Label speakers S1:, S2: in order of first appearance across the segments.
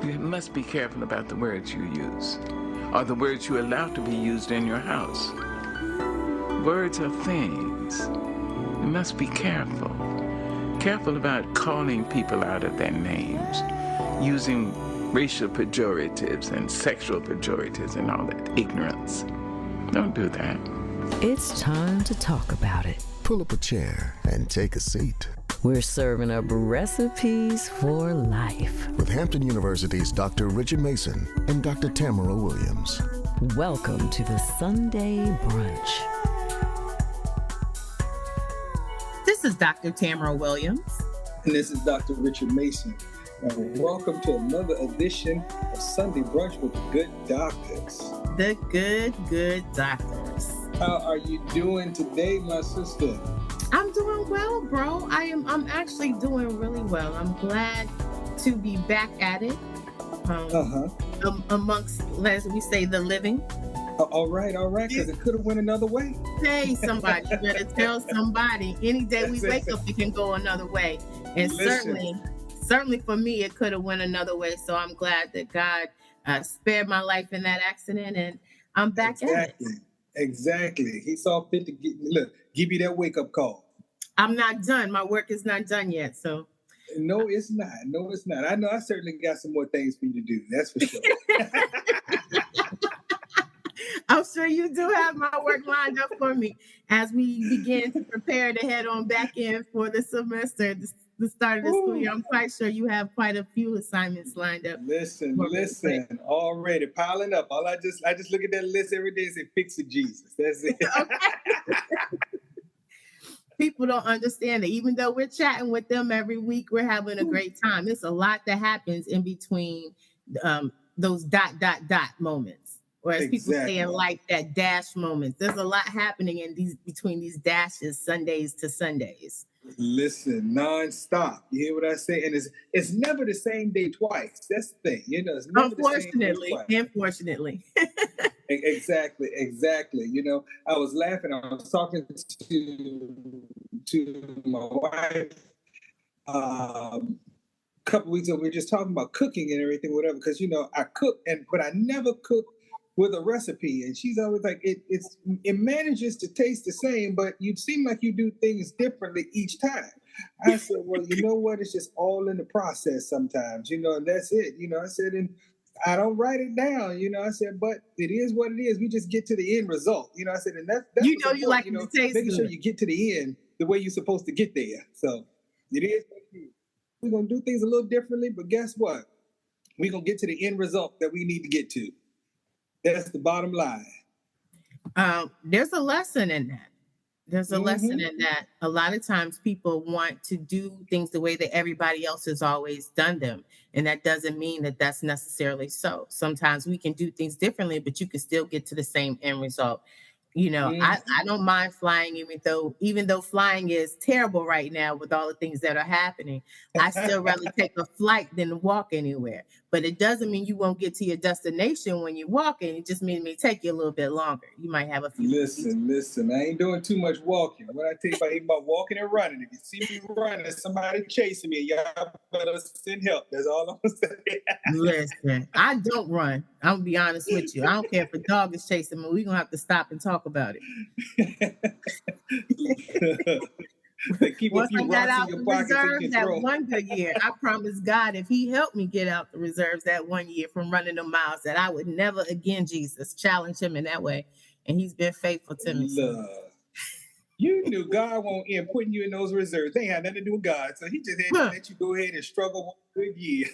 S1: You must be careful about the words you use, or the words you allow to be used in your house. Words are things. You must be careful. Careful about calling people out of their names, using racial pejoratives and sexual pejoratives and all that ignorance. Don't do that.
S2: It's time to talk about it.
S3: Pull up a chair and take a seat.
S2: We're serving up recipes for life.
S3: With Hampton University's Dr. Richard Mason and Dr. Tamara Williams.
S2: Welcome to the Sunday Brunch.
S4: This is Dr. Tamara Williams.
S5: And this is Dr. Richard Mason. And welcome to another edition of Sunday Brunch with the Good Doctors.
S4: The good doctors.
S5: How are you doing today, my sister?
S4: I'm doing well, bro. I'm actually doing really well. I'm glad to be back at it. Amongst, as we say, the living.
S5: All right, because it could have went another way.
S4: Hey, somebody, you better tell somebody. Any day we wake up, it can go another way. And certainly for me, it could have went another way. So I'm glad that God spared my life in that accident, and I'm back at it.
S5: Exactly. He saw fit to give you that wake-up call.
S4: I'm not done. My work is not done yet, so.
S5: No, it's not. I know I certainly got some more things for you to do. That's for sure.
S4: I'm sure you do have my work lined up for me as we begin to prepare to head on back in for the semester, the start of the school year. I'm quite sure you have quite a few assignments lined up.
S5: Listen, already piling up. I just look at that list every day and say, fix it, Jesus. That's it.
S4: Okay. People don't understand that even though we're chatting with them every week, we're having a great time. It's a lot that happens in between those ... moments. Or as people say in life, that dash moments. There's a lot happening between these dashes, Sundays to Sundays.
S5: Listen, nonstop. You hear what I say? And it's never the same day twice. That's the thing. It's never the same day twice.
S4: Unfortunately.
S5: Exactly. I was laughing. I was talking to my wife a couple weeks ago. We were just talking about cooking and everything, whatever. Because I cook, but I never cook with a recipe, and she's always like, it manages to taste the same, but you seem like you do things differently each time. I said, well, you know what? It's just all in the process sometimes, and that's it. I said, and I don't write it down, I said, but it is what it is. We just get to the end result, I said, and that's
S4: you like to taste
S5: making
S4: good.
S5: Sure you get to the end the way you're supposed to get there. So it is what it is. We're going to do things a little differently, but guess what? We're going to get to the end result that we need to get to. That's the bottom line.
S4: There's a lesson in that. There's a lesson in that. A lot of times people want to do things the way that everybody else has always done them. And that doesn't mean that that's necessarily so. Sometimes we can do things differently, but you can still get to the same end result. I don't mind flying, even though flying is terrible right now with all the things that are happening. I still rather take a flight than walk anywhere. But it doesn't mean you won't get to your destination when you're walking. It just means it may take you a little bit longer. You might have a few.
S5: Listen. I ain't doing too much walking. What I tell you about walking and running. If you see me running, somebody chasing me, y'all better send help. That's all I'm gonna say.
S4: Listen, I don't run. I'm gonna be honest with you. I don't care if a dog is chasing me. We're gonna have to stop and talk about it. Once I got out the reserves that one good year, I promised God if he helped me get out the reserves that one year from running the miles, that I would never again, Jesus, challenge him in that way. And he's been faithful to me.
S5: You knew God won't end putting you in those reserves. They had nothing to do with God. So he just had to let you go ahead and struggle one good year.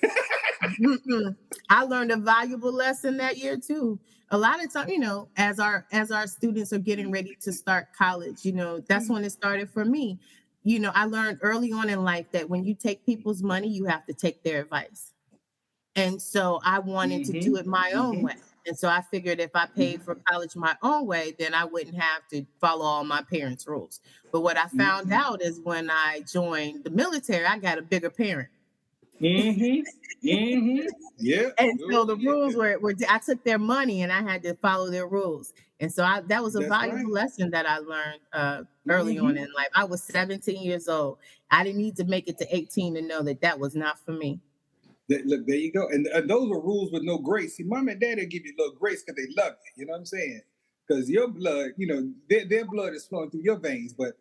S4: I learned a valuable lesson that year too. A lot of times, as our students are getting ready to start college, that's when it started for me. I learned early on in life that when you take people's money, you have to take their advice. And so I wanted to do it my own way. And so I figured if I paid for college my own way, then I wouldn't have to follow all my parents' rules. But what I found out is when I joined the military, I got a bigger parent.
S5: Yeah.
S4: And so the rules were I took their money and I had to follow their rules. And so that was a valuable lesson that I learned early on in life. I was 17 years old. I didn't need to make it to 18 to know that was not for me.
S5: Look, there you go. And those are rules with no grace. See, mom and daddy give you a little grace because they love you. You know what I'm saying? Because your blood, their blood is flowing through your veins. But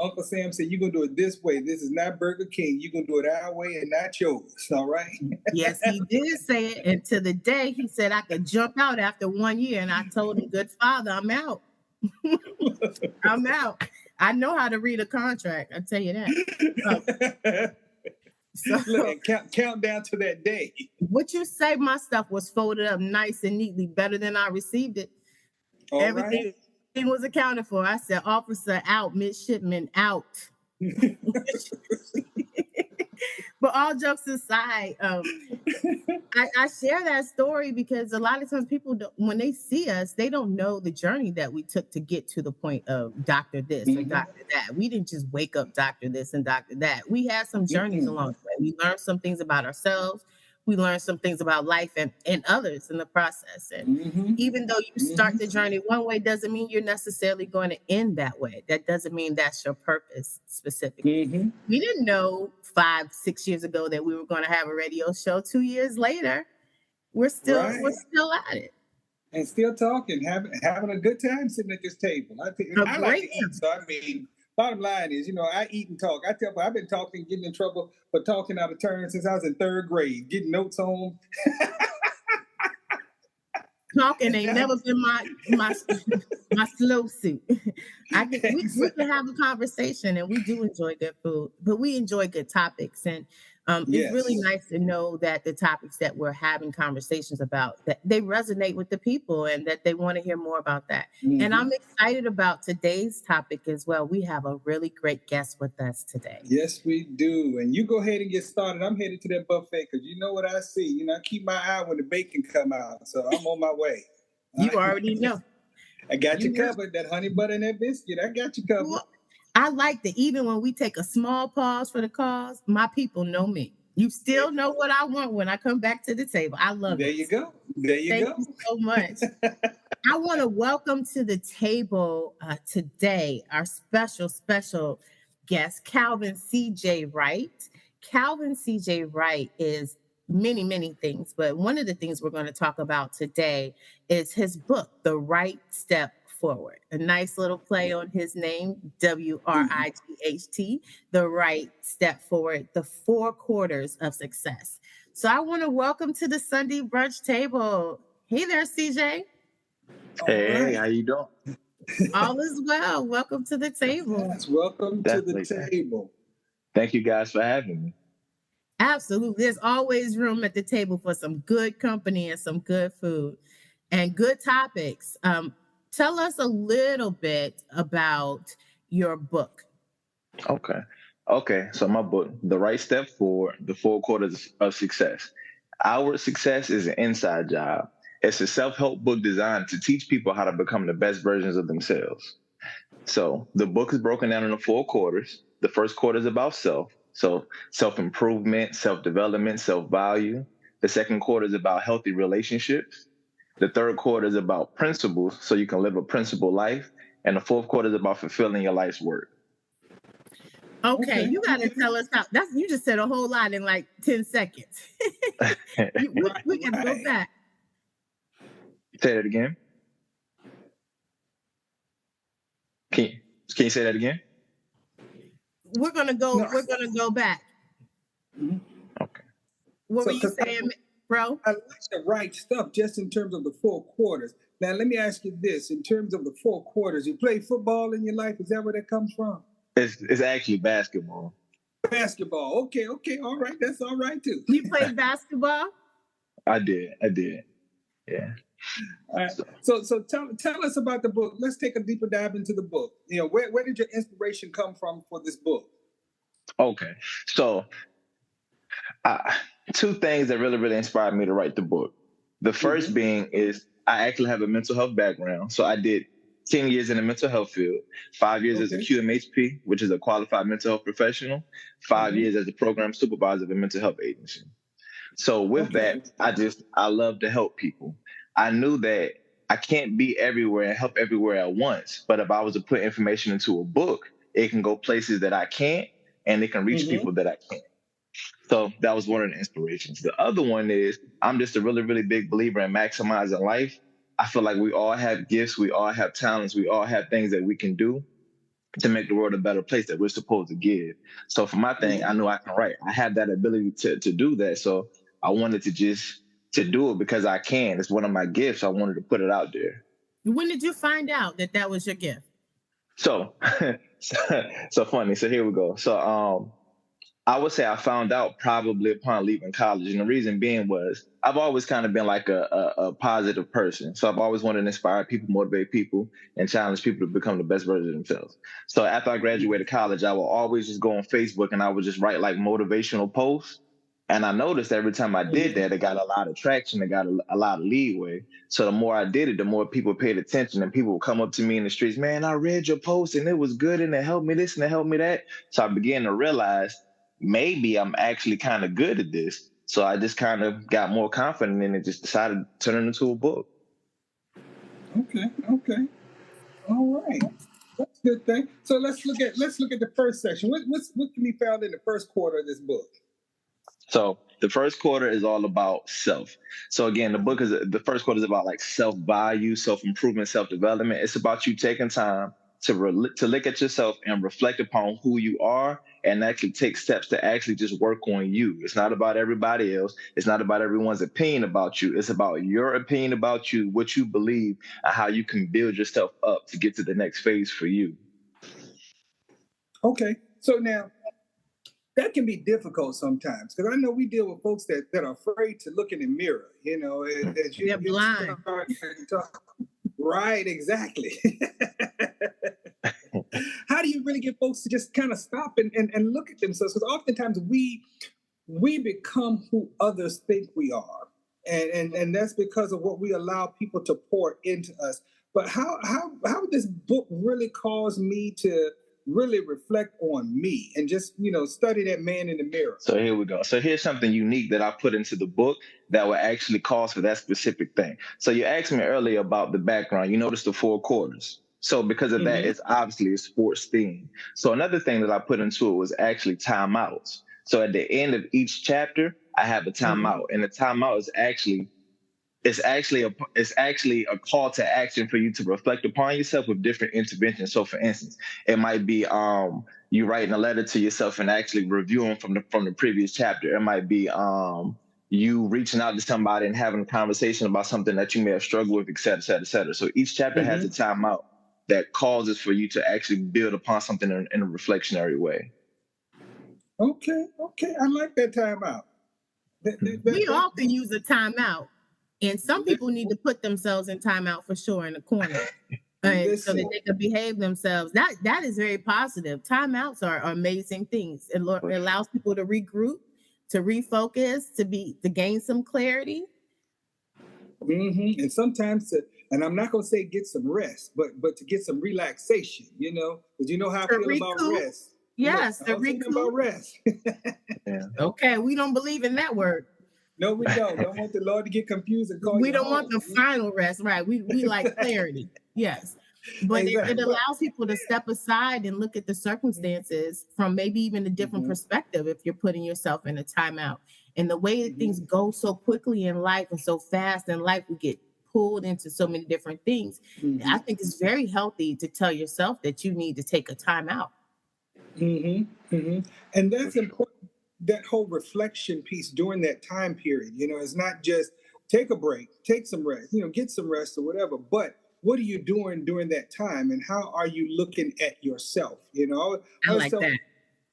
S5: Uncle Sam said, you're going to do it this way. This is not Burger King. You're going to do it our way and not yours. All right?
S4: Yes, he did say it. And to the day, he said I could jump out after 1 year. And I told him, good father, I'm out. I'm out. I know how to read a contract. I'll tell you that. So,
S5: look, count down to that day.
S4: Would you say my stuff was folded up nice and neatly, better than I received it? Everything was accounted for. I said, officer out, midshipman out. But all jokes aside, I share that story because a lot of times people, when they see us, they don't know the journey that we took to get to the point of doctor this or doctor that. We didn't just wake up doctor this and doctor that. We had some journeys along the way. We learned some things about ourselves. We learned some things about life and others in the process. And even though you start the journey one way, doesn't mean you're necessarily going to end that way. That doesn't mean that's your purpose specifically. We didn't know 5-6 years ago that we were going to have a radio show. 2 years later, we're still at it.
S5: And still talking, having a good time sitting at this table. I like to eat, so I mean, bottom line is, I eat and talk. I tell you, I've been talking, getting in trouble for talking out of turn since I was in 3rd grade, getting notes home.
S4: Talking ain't never been my slow suit. We can have a conversation, and we do enjoy good food, but we enjoy good topics. And it's really nice to know that the topics that we're having conversations about, that they resonate with the people and that they want to hear more about that. And I'm excited about today's topic as well. We have a really great guest with us today.
S5: Yes, we do. And you go ahead and get started. I'm headed to that buffet because you know what I see. I keep my eye when the bacon come out. So I'm on my way.
S4: You already know.
S5: I got you covered. That honey butter and that biscuit, I got you covered.
S4: Well, I like that even when we take a small pause for the cause, my people know me. You still know what I want when I come back to the table. I love it.
S5: There you go. There you go.
S4: Thank you so much. I want to welcome to the table today our special guest, Calvin C.J. Wright. Calvin C.J. Wright is many things, but one of the things we're going to talk about today is his book, The Wright Step Forward. A nice little play on his name, WRIGHT, The Wright Step Forward, the 4 quarters of success. So I want to welcome to the Sunday brunch table. Hey there, CJ.
S6: Hey, how you doing?
S4: All is well. Welcome to the table.
S5: Yes, welcome to the table.
S6: Thank you guys for having me.
S4: Absolutely. There's always room at the table for some good company and some good food and good topics. Tell us a little bit about your book.
S6: Okay. So my book, The Right Step Forward, the 4 quarters of success. Our success is an inside job. It's a self-help book designed to teach people how to become the best versions of themselves. So the book is broken down into 4 quarters. The first quarter is about self. So self-improvement, self-development, self-value. The second quarter is about healthy relationships. The third quarter is about principles, so you can live a principled life. And the 4th quarter is about fulfilling your life's work.
S4: Okay, you got to tell us how. You just said a whole lot in like 10 seconds. we got to go back.
S6: Say that again. Can you say that again?
S4: We're gonna go back.
S6: Okay.
S4: What were you saying, bro?
S5: I like the right stuff just in terms of the 4 quarters. Now, let me ask you this. In terms of the 4 quarters, you play football in your life? Is that where that comes from?
S6: It's actually basketball.
S5: Basketball. Okay. All right. That's all right, too.
S4: You played basketball?
S6: I did. Yeah.
S5: All right. So tell us about the book. Let's take a deeper dive into the book. Where did your inspiration come from for this book?
S6: Okay. So 2 things that really inspired me to write the book. The first being is I actually have a mental health background. So I did 10 years in the mental health field, 5 years as a QMHP, which is a qualified mental health professional, 5 years as a program supervisor of a mental health agency. So with that, I love to help people. I knew that I can't be everywhere and help everywhere at once. But if I was to put information into a book, it can go places that I can't, and it can reach people that I can't. So that was one of the inspirations. The other one is I'm just a really, really big believer in maximizing life. I feel like we all have gifts, we all have talents, we all have things that we can do to make the world a better place that we're supposed to give. So for my thing, I know I can write. I have that ability to do that. So I wanted to do it because I can. It's one of my gifts. I wanted to put it out there.
S4: When did you find out that that was your gift?
S6: So so funny. So here we go. So I would say I found out probably upon leaving college. And the reason being was I've always kind of been like a positive person. So I've always wanted to inspire people, motivate people, and challenge people to become the best version of themselves. So after I graduated college, I would always just go on Facebook and I would just write like motivational posts. And I noticed every time I did that, it got a lot of traction. It got a lot of leeway. So the more I did it, the more people paid attention, and people would come up to me in the streets, man, I read your post and it was good and it helped me this and it helped me that. So I began to realize maybe I'm actually kind of good at this. So I just kind of got more confident and just decided to turn it into a book.
S5: Okay. All right. That's a good thing. So let's look at the first section. What can be found in the first quarter of this book?
S6: So the first quarter is all about self. So again, the first quarter is about like self-value, self-improvement, self-development. It's about you taking time to look at yourself and reflect upon who you are and actually take steps to actually just work on you. It's not about everybody else. It's not about everyone's opinion about you. It's about your opinion about you, what you believe, and how you can build yourself up to get to the next phase for you.
S5: Okay. So now that can be difficult sometimes because I know we deal with folks that are afraid to look in the mirror, as
S4: They're blind.
S5: Right, exactly. How do you really get folks to just kind of stop and look at themselves? Because oftentimes we become who others think we are. And that's because of what we allow people to pour into us. But how would this book really cause me to really reflect on me and just, study that man in the mirror?
S6: So here we go. So here's something unique that I put into the book that will actually cause for that specific thing. So you asked me earlier about the background. You noticed the 4 quarters. So because of that, it's obviously a sports theme. So another thing that I put into it was actually timeouts. So at the end of each chapter, I have a timeout, and the timeout is actually a call to action for you to reflect upon yourself with different interventions. So for instance, it might be you writing a letter to yourself and actually reviewing from the previous chapter. It might be you reaching out to somebody and having a conversation about something that you may have struggled with, et cetera, et cetera, et cetera. So each chapter has a timeout that causes for you to actually build upon something in a reflectionary way.
S5: Okay. I like that timeout.
S4: We all can use a timeout. And some people need to put themselves in timeout for sure in the corner, so that they can behave themselves. That is very positive. Timeouts are amazing things. It allows people to regroup, to refocus, to gain some clarity.
S5: And sometimes and I'm not going to say get some rest, but to get some relaxation, because you know how I feel about rest.
S4: Yes,
S5: to recoup. About rest.
S6: Yeah.
S4: Okay, we don't believe in that word.
S5: No, we don't. Don't want the Lord to get confused and call
S4: we
S5: you
S4: don't
S5: home.
S4: Want the final rest, right? We like clarity, yes. But it allows people to step aside and look at the circumstances from maybe even a different perspective if you're putting yourself in a timeout. And the way that things go so quickly in life and so fast in life, we get pulled into so many different things. I think it's very healthy to tell yourself that you need to take a timeout.
S5: And that's important. That whole reflection piece during that time period, it's not just take a break, take some rest, get some rest or whatever, but what are you doing during that time and how are you looking at yourself?
S4: I like that.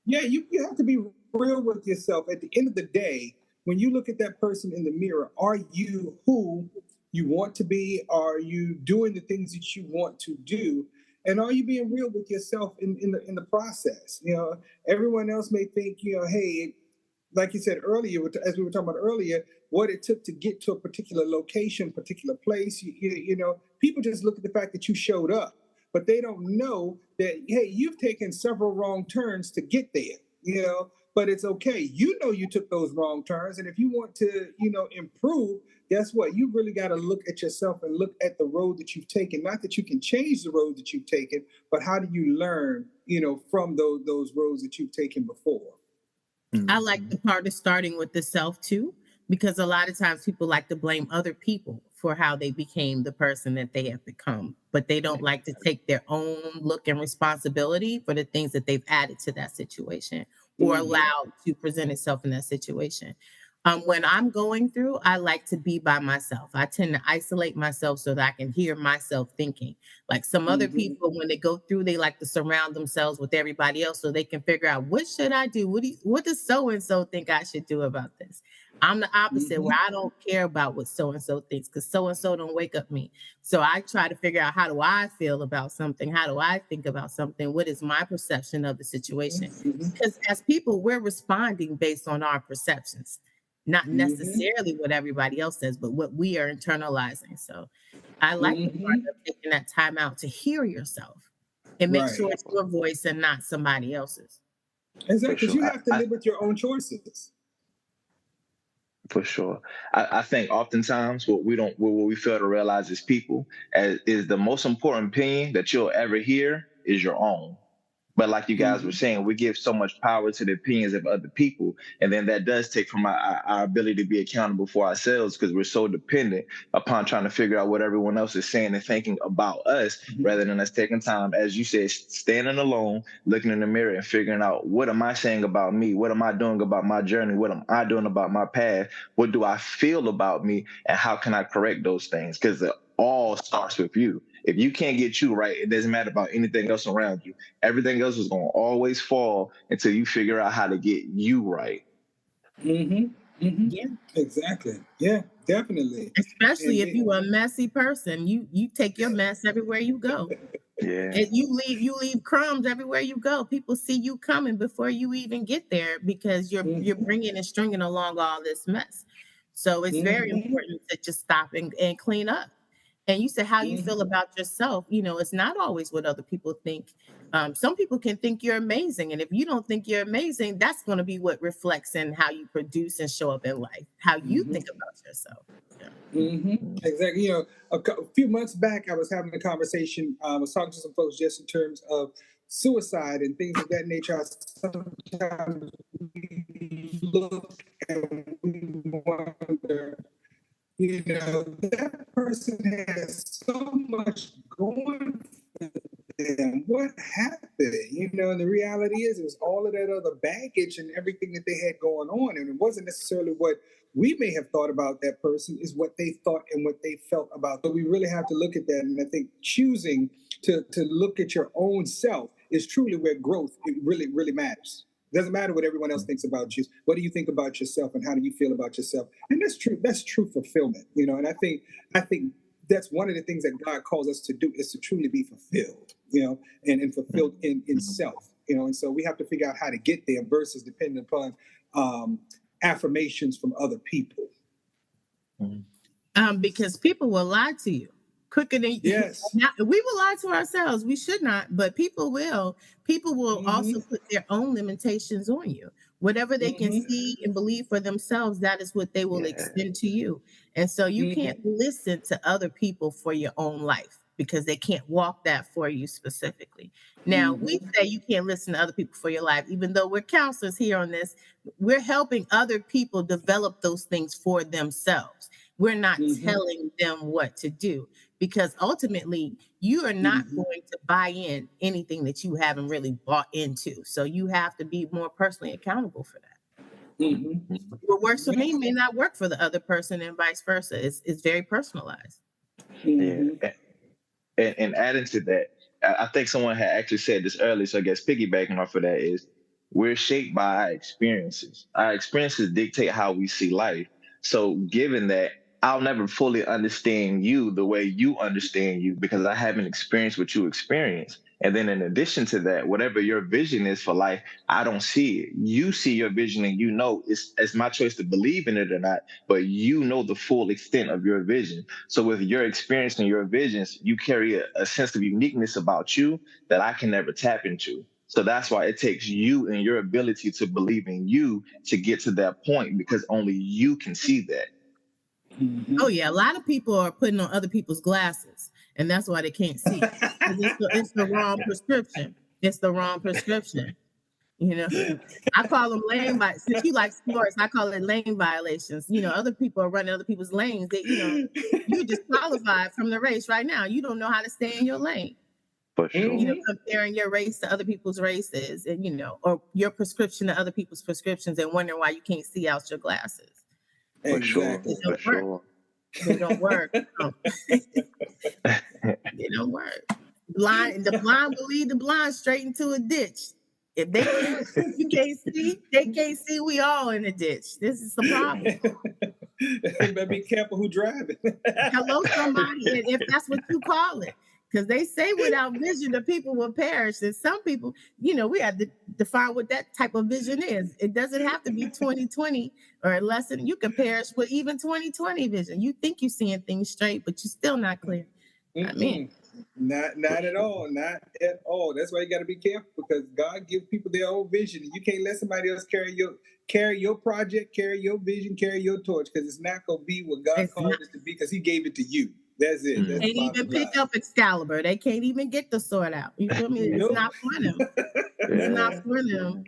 S5: Yeah, you have to be real with yourself. At the end of the day, when you look at that person in the mirror, are you who you want to be? Are you doing the things that you want to do? And are you being real with yourself in the process? Everyone else may think, hey, like you said earlier, as we were talking about earlier, what it took to get to a particular location, particular place. People just look at the fact that you showed up, but they don't know that, hey, you've taken several wrong turns to get there, but it's okay. You took those wrong turns. And if you want to, improve, guess what? You really got to look at yourself and look at the road that you've taken. Not that you can change the road that you've taken, but how do you learn, from those roads that you've taken before?
S4: I like the part of starting with the self too, because a lot of times people like to blame other people for how they became the person that they have become, but they don't like to take their own look and responsibility for the things that they've added to that situation or allowed to present itself in that situation. When I'm going through, I like to be by myself. I tend to isolate myself so that I can hear myself thinking. Like some other people, when they go through, they like to surround themselves with everybody else so they can figure out what should I do? What does so and so think I should do about this? I'm the opposite, where I don't care about what so and so thinks because so and so don't wake up me. So I try to figure out, how do I feel about something? How do I think about something? What is my perception of the situation? Because as people, we're responding based on our perceptions, not necessarily what everybody else says, but what we are internalizing. So I like the part of taking that time out to hear yourself and make sure it's your voice and not somebody else's.
S5: Exactly, because
S6: sure.
S5: you have to live with your own choices.
S6: For sure. I think oftentimes what we fail to realize as people is the most important opinion that you'll ever hear is your own. But like you guys were saying, we give so much power to the opinions of other people. And then that does take from our ability to be accountable for ourselves because we're so dependent upon trying to figure out what everyone else is saying and thinking about us rather than us taking time, as you said, standing alone, looking in the mirror and figuring out, what am I saying about me? What am I doing about my journey? What am I doing about my path? What do I feel about me? And how can I correct those things? Because it all starts with you. If you can't get you right, it doesn't matter about anything else around you. Everything else is going to always fall until you figure out how to get you right.
S4: Yeah,
S5: Exactly. Yeah, definitely.
S4: especially if you're a messy person, you take your mess everywhere you go.
S6: Yeah.
S4: And you leave crumbs everywhere you go. People see you coming before you even get there because you're bringing and stringing along all this mess. So it's very important to just stop and clean up. And you said how you feel about yourself. It's not always what other people think. Some people can think you're amazing. And if you don't think you're amazing, that's going to be what reflects in how you produce and show up in life, how you think about yourself. Yeah.
S5: Exactly. A few months back, I was having a conversation. I was talking to some folks just in terms of suicide and things of that nature. Sometimes we look and we wonder, that person has so much going for them. What happened? And the reality is, it was all of that other baggage and everything that they had going on. And it wasn't necessarily what we may have thought about that person, is what they thought and what they felt about. But we really have to look at that. And I think choosing to look at your own self is truly where growth, it really, really matters. It doesn't matter what everyone else thinks about you. What do you think about yourself and how do you feel about yourself? And that's true. That's true fulfillment, and I think that's one of the things that God calls us to do, is to truly be fulfilled, and fulfilled in self, and so we have to figure out how to get there versus depending upon affirmations from other people.
S4: Because people will lie to you quicker than
S5: Yes.
S4: We will lie to ourselves. We should not, but people will. People will also put their own limitations on you. Whatever they can see and believe for themselves, that is what they will extend to you. And so you can't listen to other people for your own life because they can't walk that for you specifically. Now, we say you can't listen to other people for your life, even though we're counselors here on this. We're helping other people develop those things for themselves. We're not telling them what to do, because ultimately you are not going to buy in anything that you haven't really bought into. So you have to be more personally accountable for that. What works for me may not work for the other person, and vice versa. It's very personalized.
S6: Yeah. And adding to that, I think someone had actually said this earlier, so I guess piggybacking off of that is, we're shaped by our experiences. Our experiences dictate how we see life. So given that, I'll never fully understand you the way you understand you because I haven't experienced what you experience. And then in addition to that, whatever your vision is for life, I don't see it. You see your vision and it's my choice to believe in it or not, but you know the full extent of your vision. So with your experience and your visions, you carry a sense of uniqueness about you that I can never tap into. So that's why it takes you and your ability to believe in you to get to that point, because only you can see that.
S4: Oh yeah, a lot of people are putting on other people's glasses, and that's why they can't see. It's the wrong prescription. It's the wrong prescription. You know, I call them lane violations. Since you like sports, I call it lane violations. You know, other people are running other people's lanes. That, you know, you disqualified from the race right now. You don't know how to stay in your lane.
S6: For sure.
S4: You know, comparing your race to other people's races, and you know, or your prescription to other people's prescriptions, and wondering why you can't see out your glasses.
S6: For sure.
S5: Exactly.
S6: For sure.
S4: They don't work. They don't work. The blind will lead the blind straight into a ditch. If they can't, you can't see, they can't see. We all in a ditch. This is the problem.
S5: But be careful who driving.
S4: Hello, somebody, and if that's what you call it, because they say without vision, the people will perish. And some people, you know, we have to define what that type of vision is. It doesn't have to be 20/20 or less than. You can perish with even 20/20 vision. You think you're seeing things straight, but you're still not clear. I mean,
S5: not at all. Not at all. That's why you got to be careful, because God gives people their own vision. You can't let somebody else carry your project, carry your vision, carry your torch, because it's not going to be what God called it to be, because He gave it to you. That's it. That's
S4: they can't even pick up Excalibur. They can't even get the sword out. You feel me? It's not for them. It's not for them.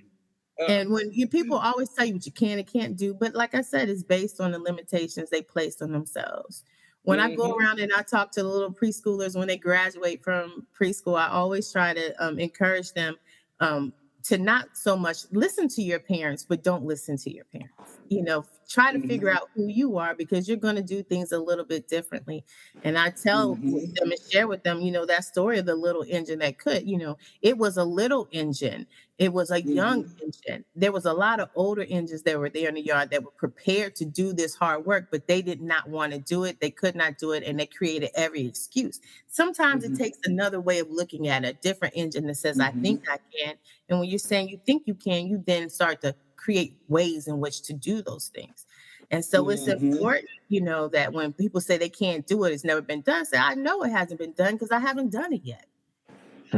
S4: And when people always tell you what you can and can't do, but like I said, it's based on the limitations they place on themselves. When I go around and I talk to the little preschoolers when they graduate from preschool, I always try to encourage them to not so much listen to your parents, but don't listen to your parents. You know, try to figure out who you are, because you're going to do things a little bit differently. And I tell them and share with them, you know, that story of the little engine that could, you know, it was a little engine. It was a young engine. There was a lot of older engines that were there in the yard that were prepared to do this hard work, but they did not want to do it. They could not do it. And they created every excuse. Sometimes it takes another way of looking at a different engine that says, I think I can. And when you're saying you think you can, you then start to create ways in which to do those things. And so it's important, you know, that when people say they can't do it, it's never been done, say, I know it hasn't been done because I haven't done it yet.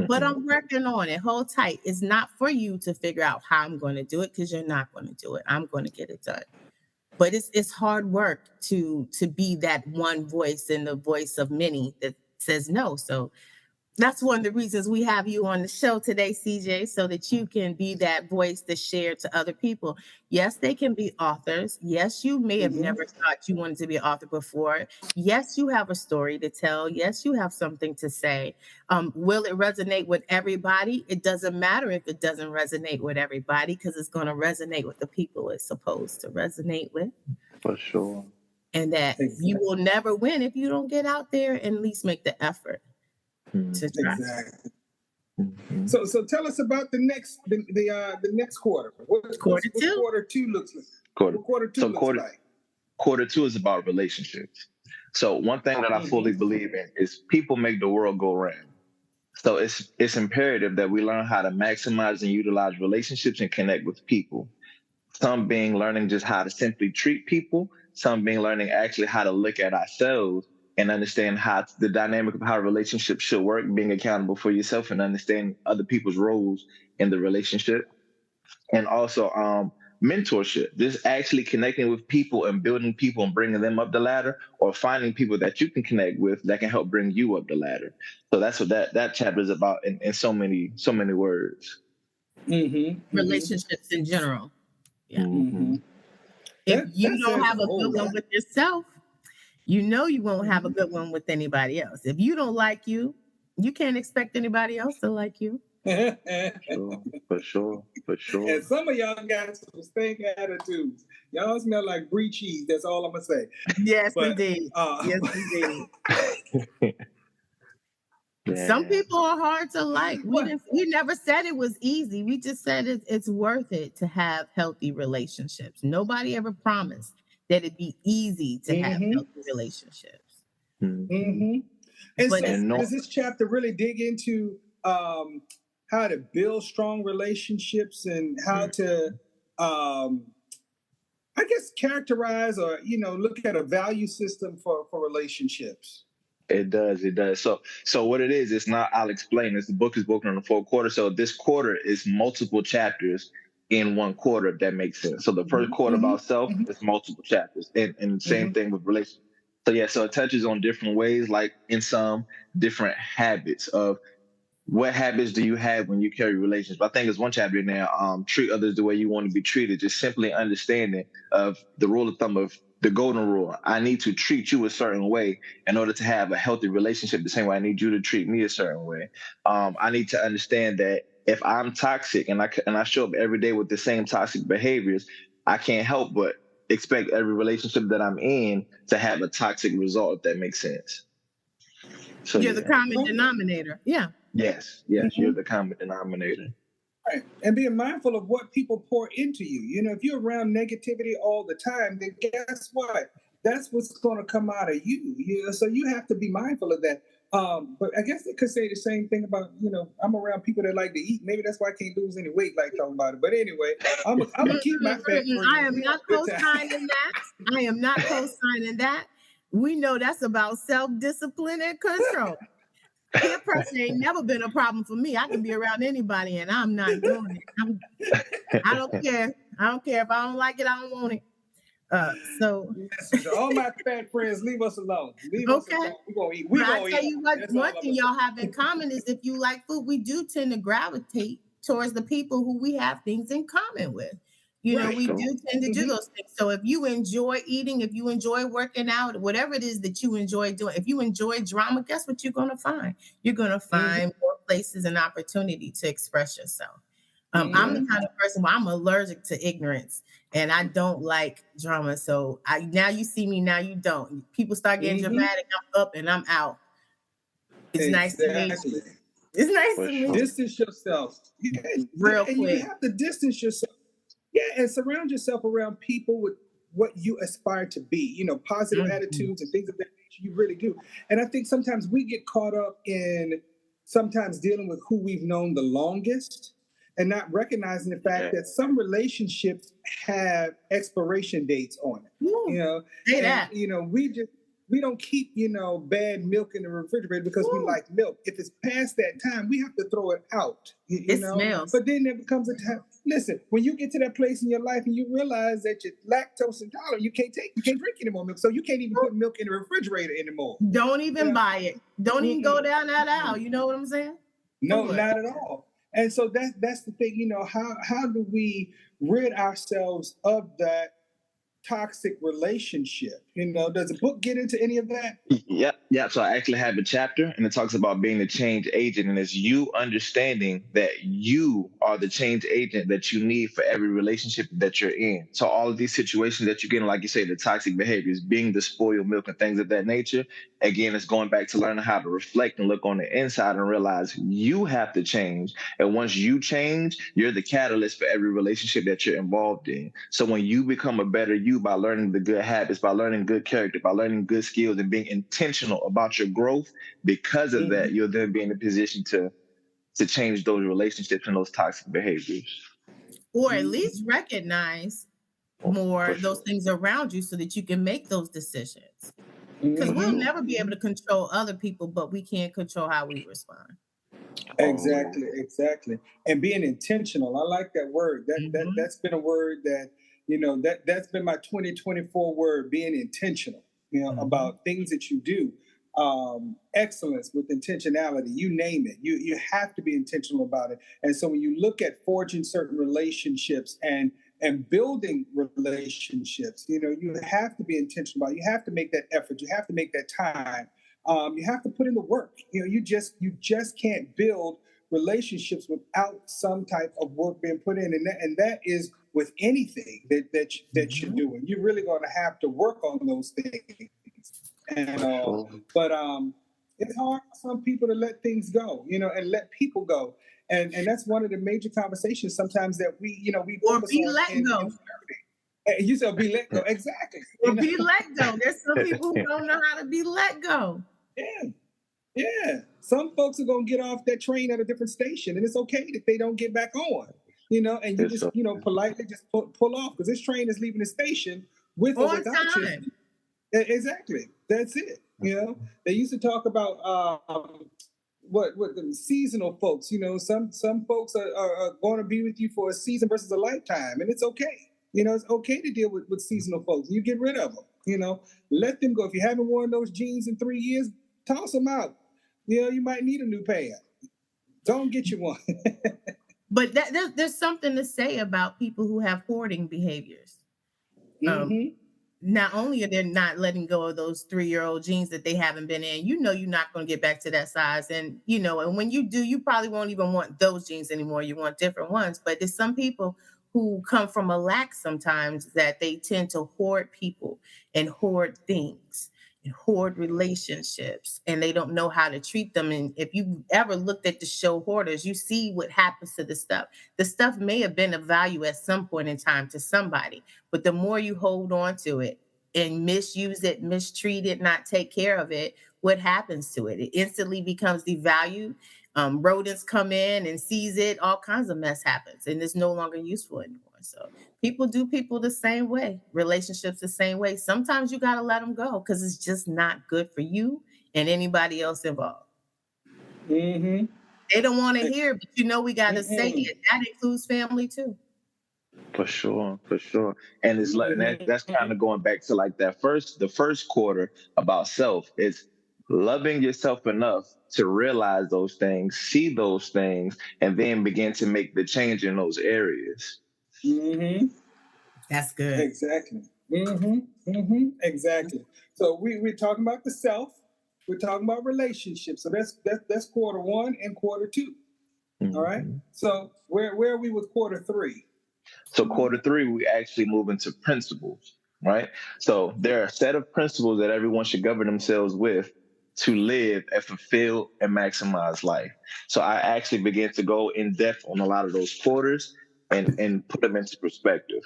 S4: But I'm working on it. Hold tight. It's not for you to figure out how I'm going to do it, because you're not going to do it. I'm going to get it done. But it's hard work to be that one voice in the voice of many that says no. So that's one of the reasons we have you on the show today, CJ, so that you can be that voice to share to other people. Yes, they can be authors. Yes, you may have never thought you wanted to be an author before. Yes, you have a story to tell. Yes, you have something to say. Will it resonate with everybody? It doesn't matter if it doesn't resonate with everybody, because it's going to resonate with the people it's supposed to resonate with.
S6: For sure.
S4: And that you will never win if you don't get out there and at least make the effort.
S5: Exactly. So tell us about the next quarter. What
S4: quarter two?
S5: Quarter two looks like.
S6: Quarter two is about relationships. So one thing that I fully believe in is people make the world go round. So it's imperative that we learn how to maximize and utilize relationships and connect with people. Some being learning just how to simply treat people. Some being learning actually how to look at ourselves and understand how the dynamic of how relationships should work, being accountable for yourself and understanding other people's roles in the relationship. And also mentorship, just actually connecting with people and building people and bringing them up the ladder, or finding people that you can connect with that can help bring you up the ladder. So that's what that chapter is about in so many words.
S4: Relationships in general. Yeah. If you don't have a good one with yourself, you know you won't have a good one with anybody else. If you don't like you, you can't expect anybody else to like you.
S6: For sure.
S5: And some of y'all got some stink attitudes. Y'all smell like brie cheese. That's all I'm gonna say.
S4: Yes, indeed. Yes, indeed. Some people are hard to like. We never said it was easy. We just said it's worth it to have healthy relationships. Nobody ever promised that it'd be easy to have healthy relationships.
S5: And so does this chapter really dig into how to build strong relationships and how to, I guess, characterize or, look at a value system for relationships?
S6: It does. So what it is, it's not, I'll explain this. The book is broken on the 4 quarters. So this quarter is multiple chapters in 1 quarter, if that makes sense. So the first quarter about self is multiple chapters, and same thing with relationships. So it touches on different ways, like in some different habits of what habits do you have when you carry relationships? I think there's one chapter in there, treat others the way you want to be treated. Just simply understanding of the rule of thumb of the golden rule. I need to treat you a certain way in order to have a healthy relationship, the same way I need you to treat me a certain way. I need to understand that if I'm toxic and I show up every day with the same toxic behaviors, I can't help but expect every relationship that I'm in to have a toxic result, if that makes sense. So
S4: You're the
S6: yeah.
S4: common denominator. Yeah.
S6: Yes, you're the common denominator.
S5: Right. And being mindful of what people pour into you. You know, if you're around negativity all the time, then guess what? That's what's going to come out of you. You know, so you have to be mindful of that. But I guess they could say the same thing about, you know, I'm around people that like to eat. Maybe that's why I can't lose any weight like talking about it. But anyway, I'm gonna keep my fat free.
S4: I am not co-signing that. I am not co-signing that. We know that's about self-discipline and control. Peer pressure ain't never been a problem for me. I can be around anybody and I'm not doing it. I don't care. I don't care. If I don't like it, I don't want it. So
S5: all my fat friends, leave us alone. Leave us alone. We're gonna eat.
S4: I tell you what, one thing y'all have in common is if you like food, we do tend to gravitate towards the people who we have things in common with. You know, we do tend to do those things. So if you enjoy eating, if you enjoy working out, whatever it is that you enjoy doing, if you enjoy drama, guess what you're going to find? You're going to find more places and opportunity to express yourself. I'm the kind of person where I'm allergic to ignorance and I don't like drama. So now you see me, now you don't. People start getting dramatic, I'm up and I'm out. It's nice to meet you. It's nice to meet you.
S5: Distance yourself.
S4: Real quick.
S5: You have to distance yourself. Yeah, and surround yourself around people with what you aspire to be, you know, positive attitudes and things of that nature. You really do. And I think sometimes we get caught up in sometimes dealing with who we've known the longest and not recognizing the fact that some relationships have expiration dates on it. You know, you know, we don't keep, you know, bad milk in the refrigerator because we like milk. If it's past that time, we have to throw it out. You know?
S4: Smells.
S5: But then there becomes a time. Listen, when you get to that place in your life and you realize that you're lactose intolerant, you can't drink any more milk. So you can't even put milk in the refrigerator anymore.
S4: Don't even buy it. Don't even go down that aisle. You know what I'm saying?
S5: No, not at all. And so that's the thing, you know, how do we rid ourselves of that toxic relationship? You know, does the book get into any of that?
S6: Yeah. So I actually have a chapter and it talks about being the change agent, and it's you understanding that you are the change agent that you need for every relationship that you're in. So all of these situations that you get in, like you say, the toxic behaviors, being the spoiled milk and things of that nature, again, it's going back to learning how to reflect and look on the inside and realize you have to change. And once you change, you're the catalyst for every relationship that you're involved in. So when you become a better you by learning the good habits, by learning good character, by learning good skills and being intentional about your growth, because of that, you'll then be in a position to change those relationships and those toxic behaviors.
S4: Or at least recognize more those things around you so that you can make those decisions. Because we'll never be able to control other people, but we can't control how we respond.
S5: Exactly. And being intentional. I like that word. That's been a word that, you know, that's been my 2024 word, being intentional, you know, about things that you do. Excellence with intentionality, you name it. You have to be intentional about it. And so when you look at forging certain relationships and building relationships, you know, you have to be intentional about it. You have to make that effort. You have to make that time. You have to put in the work. You know, you just can't build relationships without some type of work being put in. And that is with anything that you're doing. You're really going to have to work on those things. And but it's hard for some people to let things go, you know, and let people go. And that's one of the major conversations sometimes that we focus
S4: be
S5: on.
S4: Let go.
S5: You said be let go. Exactly.
S4: Or be let go. There's some people who don't know how to be let go.
S5: Yeah. Some folks are going to get off that train at a different station, and it's okay if they don't get back on, you know, and you just, you know, politely just pull off because this train is leaving the station with or without you. Exactly. That's it. You know, they used to talk about what the seasonal folks, you know, some folks are going to be with you for a season versus a lifetime, and it's okay. You know, it's okay to deal with seasonal folks. You get rid of them, you know, let them go. If you haven't worn those jeans in 3 years, toss them out. You know, you might need a new pair. Don't get you one.
S4: But there's something to say about people who have hoarding behaviors. Not only are they not letting go of those 3-year-old jeans that they haven't been in, you're not going to get back to that size. And, and when you do, you probably won't even want those jeans anymore. You want different ones. But there's some people who come from a lack sometimes that they tend to hoard people and hoard things and hoard relationships, and they don't know how to treat them. And if you ever looked at the show Hoarders, you see what happens to the stuff. The stuff may have been of value at some point in time to somebody, but the more you hold on to it and misuse it, mistreat it, not take care of it, what happens to it? It instantly becomes devalued. Rodents come in and seize it. All kinds of mess happens, and it's no longer useful anymore. So people do people the same way, relationships the same way. Sometimes you got to let them go because it's just not good for you and anybody else involved.
S5: Mm-hmm.
S4: They don't want to hear, but we got to say it. That includes family too.
S6: For sure. And it's like that's kind of going back to like the first quarter about self. It's loving yourself enough to realize those things, see those things, and then begin to make the change in those areas.
S5: Mm-hmm.
S4: That's good.
S5: Exactly. Mm-hmm. Mm-hmm. Exactly. So we're talking about the self. We're talking about relationships. So that's quarter 1 and quarter 2.
S6: Mm-hmm.
S5: All right. So where are we with quarter 3?
S6: So quarter 3, we actually move into principles, right? So there are a set of principles that everyone should govern themselves with to live a fulfilled and maximized life. So I actually began to go in depth on a lot of those quarters and put them into perspective.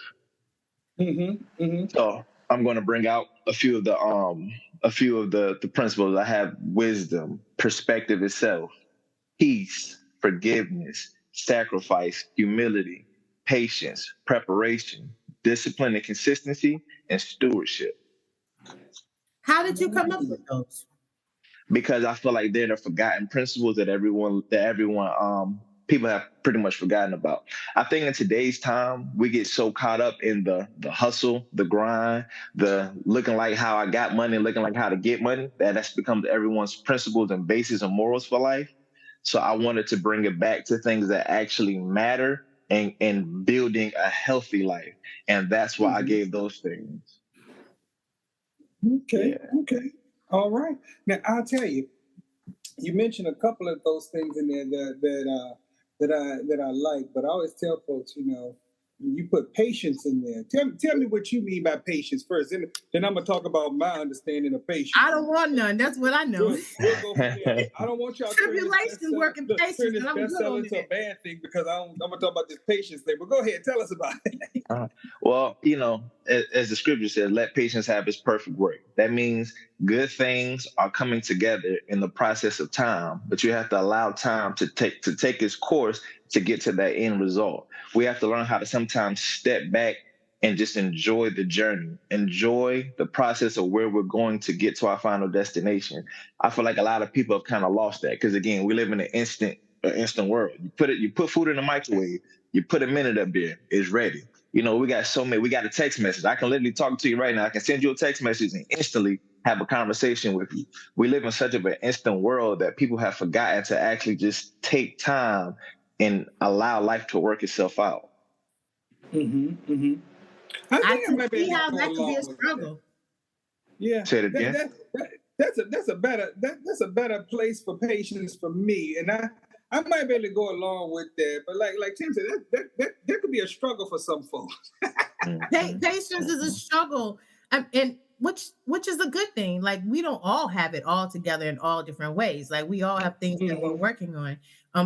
S5: Mm-hmm. Mm-hmm.
S6: So I'm going to bring out a few of the principles. I have wisdom, perspective itself, peace, forgiveness, sacrifice, humility, patience, preparation, discipline and consistency, and stewardship.
S4: How did you come up with those?
S6: Because I feel like they're the forgotten principles that everyone people have pretty much forgotten about. I think in today's time, we get so caught up in the hustle, the grind, the looking like how I got money, looking like how to get money, that's become everyone's principles and basis and morals for life. So I wanted to bring it back to things that actually matter and building a healthy life. And that's why I gave those things.
S5: Okay. Yeah. Okay. All right. Now I'll tell you, you mentioned a couple of those things in there that I like, but I always tell folks, you put patience in there. Tell me what you mean by patience first, then I'm gonna talk about my understanding of patience.
S4: I don't want none. That's what I know.
S5: We'll go from there. I don't want y'all
S4: tribulation working patience.
S5: Turn this bestseller into a bad thing because I'm gonna talk about this patience thing. But go ahead, tell us about it.
S6: Well, as the scripture says, let patience have its perfect work. That means good things are coming together in the process of time, but you have to allow time to take its course to get to that end result. We have to learn how to sometimes step back and just enjoy the journey, enjoy the process of where we're going to get to our final destination. I feel like a lot of people have kind of lost that because, again, we live in an instant world. You put food in the microwave, you put a minute up there, it's ready. We got a text message. I can literally talk to you right now. I can send you a text message and instantly have a conversation with you. We live in such of an instant world that people have forgotten to actually just take time and allow life to work itself out.
S5: Mm-hmm. Mm-hmm. I think I see how that could be a struggle. Yeah. Say it again. That's a better place for patience for me, and I might be able to go along with that. But like Tim said, that could be a struggle for some folks.
S4: Patience is a struggle, and which is a good thing. Like we don't all have it all together in all different ways. Like we all have things that we're working on.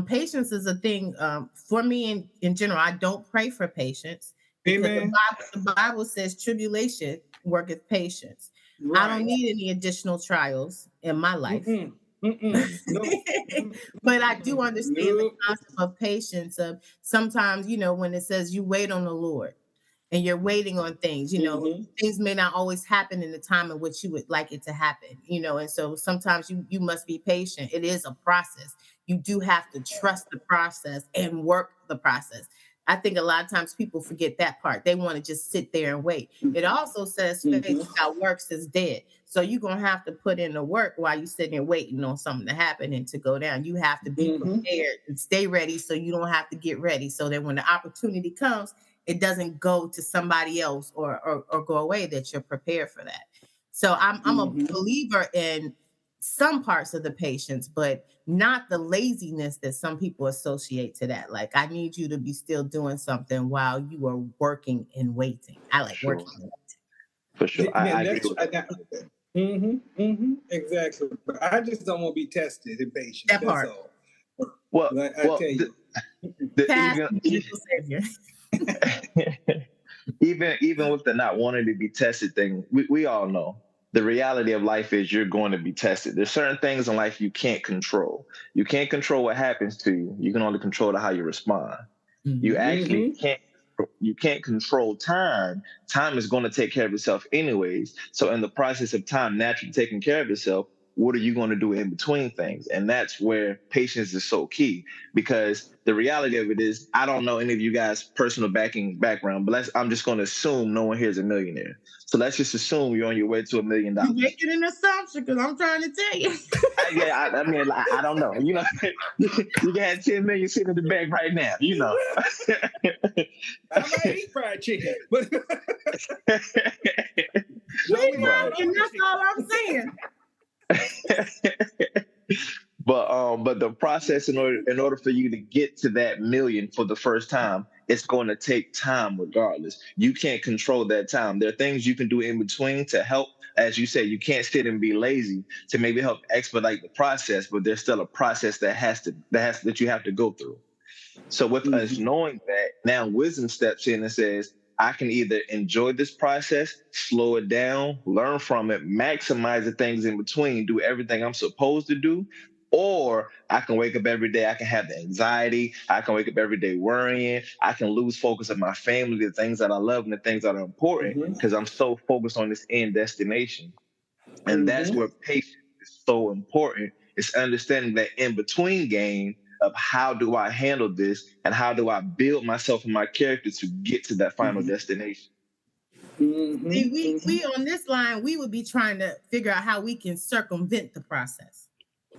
S4: Patience is a thing for me in general. I don't pray for patience because the Bible says tribulation worketh patience. Right. I don't need any additional trials in my life. But I do understand the concept of patience. Of sometimes, when it says you wait on the Lord and you're waiting on things, things may not always happen in the time in which you would like it to happen, and so sometimes you must be patient. It is a process. You do have to trust the process and work the process. I think a lot of times people forget that part. They want to just sit there and wait. It also says faith without works is dead. So you're going to have to put in the work while you're sitting there waiting on something to happen and to go down. You have to be prepared and stay ready so you don't have to get ready. So that when the opportunity comes, it doesn't go to somebody else or go away, that you're prepared for that. So I'm a believer in some parts of the patience, but not the laziness that some people associate to that. Like, I need you to be still doing something while you are working and waiting. I like working and waiting.
S6: For sure. I agree with
S5: that. Exactly. But I just don't want to be tested in patience.
S4: That
S5: That's
S4: part.
S5: all.
S6: Well,
S5: Like, I tell you.
S6: Even with the not wanting to be tested thing, we all know the reality of life is you're going to be tested. There's certain things in life you can't control. You can't control what happens to you. You can only control how you respond. You actually can't control time. Time is going to take care of itself anyways. So in the process of time naturally taking care of itself, what are you going to do in between things? And that's where patience is so key, because the reality of it is, I don't know any of you guys' personal background, but I'm just going to assume no one here is a millionaire. So let's just assume you're on your way to $1 million.
S4: You're making an assumption, because I'm trying to tell you.
S6: I mean, I don't know. You know, you can have 10 million sitting in the bank right now. You know,
S5: I might eat fried chicken, but
S4: and that's all I'm saying.
S6: But the process in order for you to get to that million for the first time, it's going to take time regardless. You can't control that time. There are things you can do in between to help. As you say, you can't sit and be lazy to maybe help expedite the process, but there's still a process that you have to go through. So with us knowing that, now wisdom steps in and says, I can either enjoy this process, slow it down, learn from it, maximize the things in between, do everything I'm supposed to do, or I can wake up every day, I can have the anxiety, I can wake up every day worrying, I can lose focus of my family, the things that I love and the things that are important, because I'm so focused on this end destination. And that's where patience is so important. It's understanding that in between game of how do I handle this and how do I build myself and my character to get to that final destination.
S4: See, we on this line, we would be trying to figure out how we can circumvent the process.